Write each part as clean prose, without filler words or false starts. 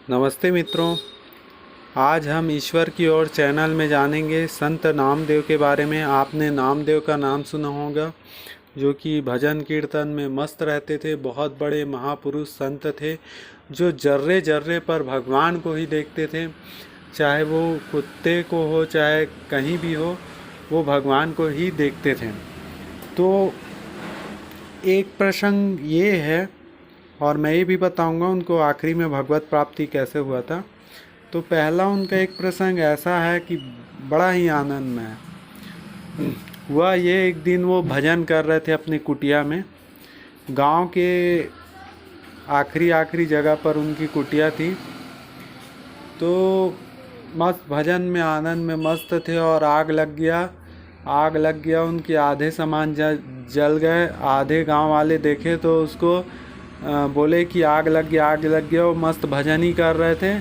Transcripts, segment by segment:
नमस्ते मित्रों। आज हम ईश्वर की ओर चैनल में जानेंगे संत नामदेव के बारे में। आपने नामदेव का नाम सुना होगा, जो कि भजन कीर्तन में मस्त रहते थे। बहुत बड़े महापुरुष संत थे, जो जर्रे जर्रे पर भगवान को ही देखते थे। चाहे वो कुत्ते को हो, चाहे कहीं भी हो, वो भगवान को ही देखते थे। तो एक प्रसंग ये है, और मैं ये भी बताऊंगा उनको आखिरी में भगवत प्राप्ति कैसे हुआ था। तो पहला उनका एक प्रसंग ऐसा है कि बड़ा ही आनंद में है। हुआ ये, एक दिन वो भजन कर रहे थे अपनी कुटिया में। गांव के आखिरी आखिरी जगह पर उनकी कुटिया थी। तो मस्त भजन में आनंद में मस्त थे और आग लग गया। उनके आधे सामान जल गए। आधे गांव वाले देखे तो उसको बोले कि आग लग गया। वो मस्त भजन ही कर रहे थे।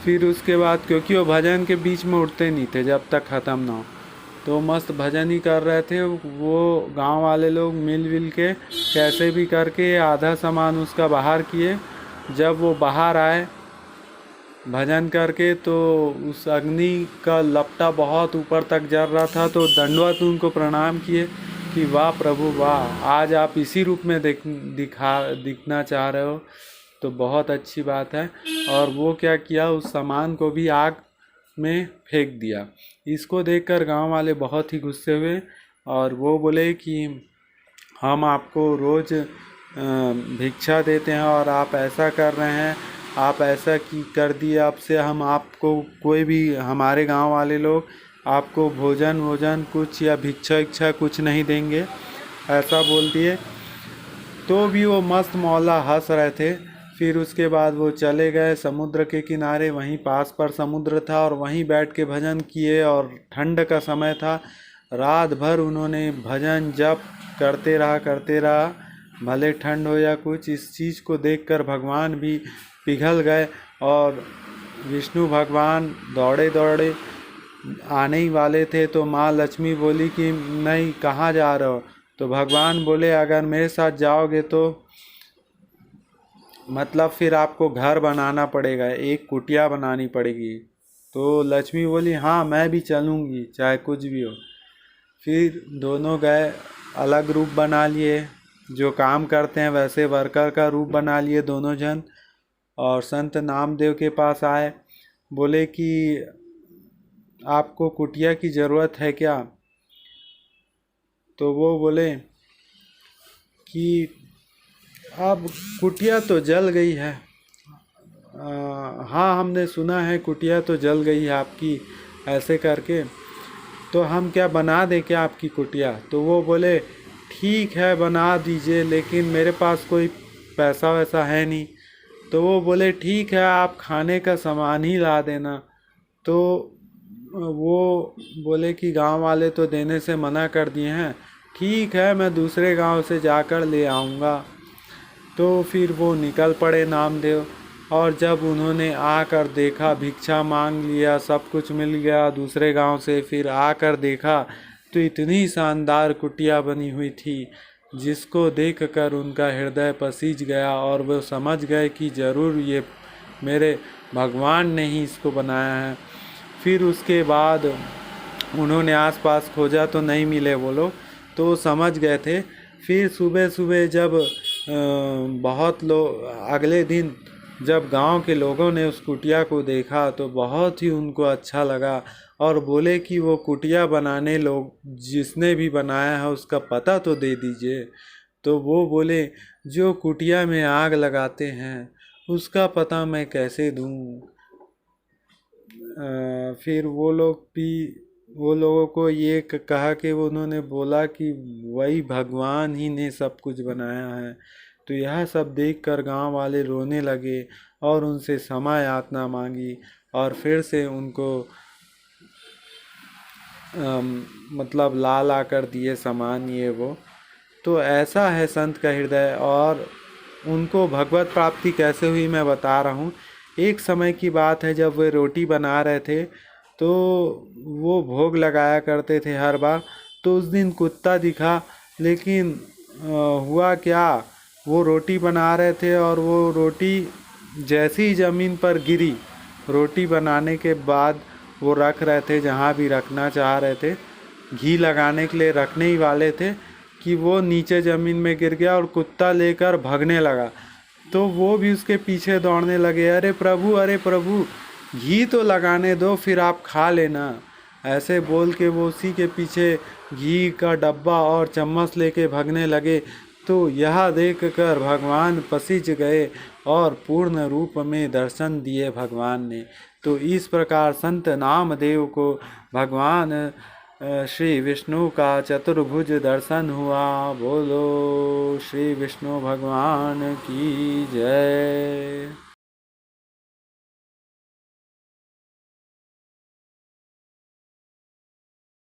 फिर उसके बाद, क्योंकि वो भजन के बीच में उठते नहीं थे जब तक ख़त्म ना हो, तो मस्त भजन ही कर रहे थे। वो गांव वाले लोग मिल के कैसे भी करके आधा सामान उसका बाहर किए। जब वो बाहर आए भजन करके, तो उस अग्नि का लपटा बहुत ऊपर तक जल रहा था। तो दंडवत उनको प्रणाम किए कि वाह प्रभु वाह, आज आप इसी रूप में दिखना चाह रहे हो, तो बहुत अच्छी बात है। और वो क्या किया, उस सामान को भी आग में फेंक दिया। इसको देखकर गांव वाले बहुत ही गुस्से हुए और वो बोले कि हम आपको रोज़ भिक्षा देते हैं और आप ऐसा कर रहे हैं, आप ऐसा की कर दिए। अब से हम आपको, कोई भी हमारे गांव वाले लोग आपको भोजन कुछ या भिक्षा इच्छा कुछ नहीं देंगे, ऐसा बोल दिए। तो भी वो मस्त मौला हंस रहे थे। फिर उसके बाद वो चले गए समुद्र के किनारे। वहीं पास पर समुद्र था और वहीं बैठ के भजन किए। और ठंड का समय था। रात भर उन्होंने भजन जप करते रहा, भले ठंड हो या कुछ। इस चीज़ को देखकर भगवान भी पिघल गए और विष्णु भगवान दौड़े दौड़े आने ही वाले थे। तो माँ लक्ष्मी बोली कि नहीं, कहाँ जा रहे हो? तो भगवान बोले, अगर मेरे साथ जाओगे तो मतलब फिर आपको घर बनाना पड़ेगा, एक कुटिया बनानी पड़ेगी। तो लक्ष्मी बोली, हाँ मैं भी चलूँगी, चाहे कुछ भी हो। फिर दोनों गए, अलग रूप बना लिए, जो काम करते हैं वैसे वर्कर का रूप बना लिए दोनों जन। और संत नामदेव के पास आए, बोले कि आपको कुटिया की ज़रूरत है क्या? तो वो बोले कि अब कुटिया तो जल गई है। हाँ, हमने सुना है कुटिया तो जल गई है आपकी, ऐसे करके। तो हम क्या बना दें क्या आपकी कुटिया? तो वो बोले, ठीक है बना दीजिए, लेकिन मेरे पास कोई पैसा वैसा है नहीं। तो वो बोले, ठीक है आप खाने का सामान ही ला देना। तो वो बोले कि गांव वाले तो देने से मना कर दिए हैं, ठीक है मैं दूसरे गांव से जाकर ले आऊँगा। तो फिर वो निकल पड़े नामदेव। और जब उन्होंने आकर देखा, भिक्षा मांग लिया, सब कुछ मिल गया दूसरे गांव से, फिर आकर देखा तो इतनी शानदार कुटिया बनी हुई थी, जिसको देखकर उनका हृदय पसीज गया और वो समझ गए कि ज़रूर ये मेरे भगवान ने ही इसको बनाया है। फिर उसके बाद उन्होंने आसपास खोजा तो नहीं मिले वो लोग, तो समझ गए थे। फिर सुबह सुबह जब बहुत लोग, अगले दिन जब गांव के लोगों ने उस कुटिया को देखा तो बहुत ही उनको अच्छा लगा और बोले कि वो कुटिया बनाने लोग जिसने भी बनाया है उसका पता तो दे दीजिए। तो वो बोले, जो कुटिया में आग लगाते हैं उसका पता मैं कैसे दूं? फिर वो लोगों को ये कहा कि उन्होंने बोला कि वही भगवान ही ने सब कुछ बनाया है। तो यह सब देखकर गांव वाले रोने लगे और उनसे क्षमा याचना मांगी और फिर से उनको मतलब ला कर दिए सामान ये वो। तो ऐसा है संत का हृदय। और उनको भगवत प्राप्ति कैसे हुई मैं बता रहा हूँ। एक समय की बात है, जब वे रोटी बना रहे थे तो वो भोग लगाया करते थे हर बार। तो उस दिन कुत्ता दिखा, लेकिन हुआ क्या, वो रोटी बना रहे थे और वो रोटी जैसी ही ज़मीन पर गिरी, रोटी बनाने के बाद वो रख रहे थे जहाँ भी रखना चाह रहे थे, घी लगाने के लिए रखने ही वाले थे कि वो नीचे ज़मीन में गिर गया और कुत्ता लेकर भागने लगा। तो वो भी उसके पीछे दौड़ने लगे, अरे प्रभु घी तो लगाने दो, फिर आप खा लेना। ऐसे बोल के वो उसी के पीछे घी का डब्बा और चम्मच लेके भागने लगे। तो यह देखकर भगवान पसीज गए और पूर्ण रूप में दर्शन दिए भगवान ने। तो इस प्रकार संत नामदेव को भगवान श्री विष्णु का चतुर्भुज दर्शन हुआ। बोलो श्री विष्णु भगवान की जय।